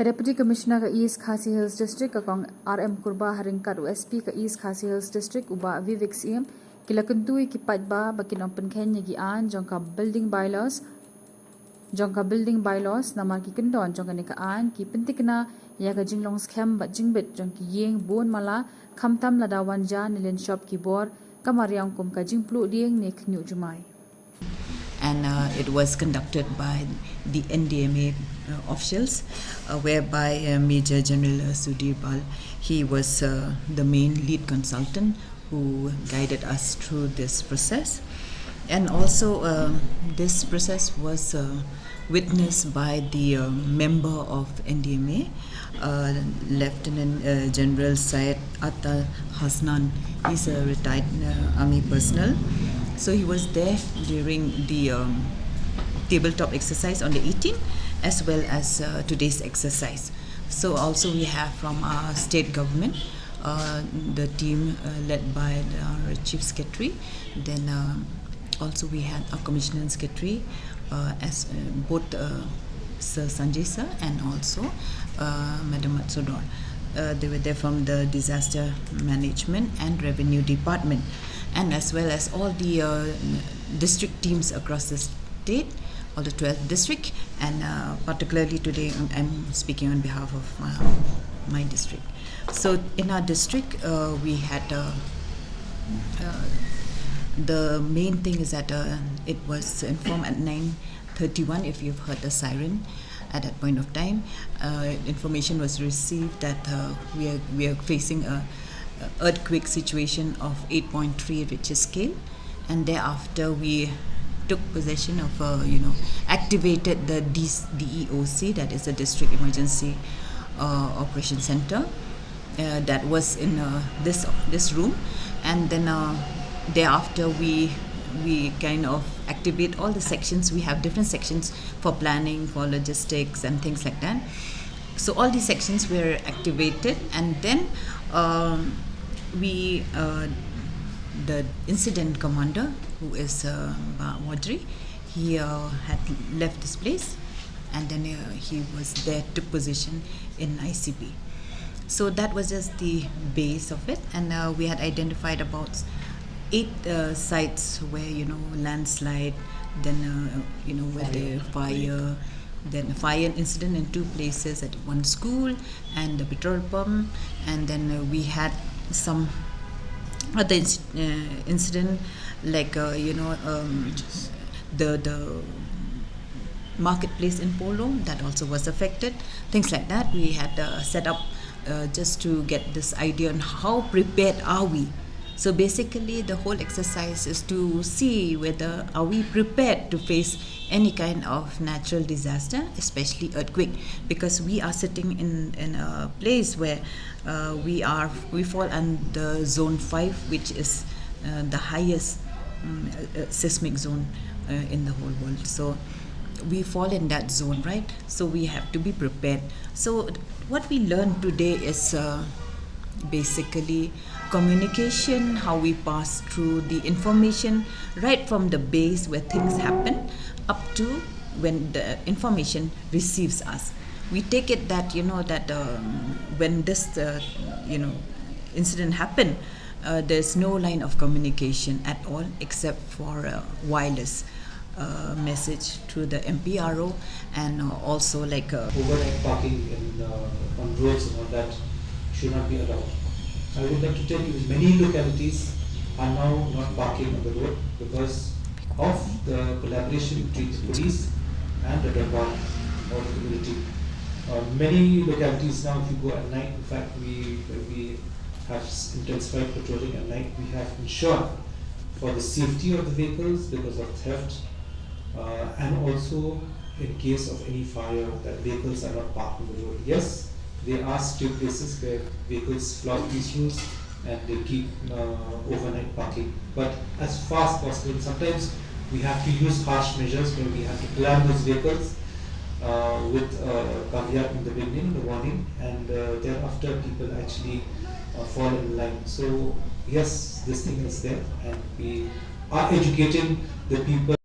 Deputy Commissioner ka East Khasi Hills District akong RM Kurba Haringkat OSP ka East Khasi Hills District uba Vivek CM kila Kyntu ki Paidbah bakin open Kenya gi an jongka building bylaws nama ki Kyndon jongka ni ka an ki pentikna ya ka jinglong scam ba jingbet jongki yeng bon mala khamtam lada wanja nilen shop ki bor kamariang kum ka jingplu dieng ne khnu jumai. And it was conducted by the NDMA officials, whereby Major General Sudhir Bal, he was the main lead consultant who guided us through this process. And also this process was witnessed by the member of NDMA, Lieutenant General Syed Atta Hasnan. He's a retired army personnel. So he was there during the tabletop exercise on the 18th as well as today's exercise. So also we have from our state government, the team led by our chief secretary. Then also we had our commissioner and secretary as both Sir Sanjay sir and also Madam Matsudor. They were there from the disaster management and revenue department, and as well as all the district teams across the state, all the 12 district, and particularly today I'm speaking on behalf of my district. So in our district we had the main thing is that it was informed at 9:31 if you've heard the siren. At that point of time, information was received that we are facing a earthquake situation of 8.3 Richter scale, and thereafter we took possession of activated the DEOC, that is the District Emergency Operation Center, that was in this room, and then thereafter we kind of activate all the sections. We have different sections for planning, for logistics and things like that. So all these sections were activated, and then the incident commander, who is Wadri, he had left this place, and then he was there, took position in ICP. So that was just the base of it, and we had identified about 8 sites where landslide, then where the fire, then fire incident in 2 places, at one school and the petrol pump, and then we had some other incident like the marketplace in Polo, that also was affected. Things like that we had set up just to get this idea on how prepared are we. So basically the whole exercise is to see whether are we prepared to face any kind of natural disaster, especially earthquake, because we are sitting in a place where we fall under zone 5, which is the highest seismic zone in the whole world. So we fall in that zone, right? So we have to be prepared. So what we learned today is basically communication, how we pass through the information right from the base where things happen up to when the information receives us. We take it that when this incident happened, there's no line of communication at all except for wireless message through the MPRO, and also like overnight parking on roads and all that should not be allowed. I would like to tell you many localities are now not parking on the road because of the collaboration between the police and the Paidbah or the community. Many localities now, if you go at night, in fact we have intensified patrolling at night. We have ensured for the safety of the vehicles because of theft, and also in case of any fire that vehicles are not parked on the road. Yes, there are still places where vehicles flout these rules and they keep overnight parking. But as far as possible, sometimes we have to use harsh measures where we have to plan those vehicles with caveat in the beginning, the warning, and thereafter people actually fall in line. So yes, this thing is there, and we are educating the people.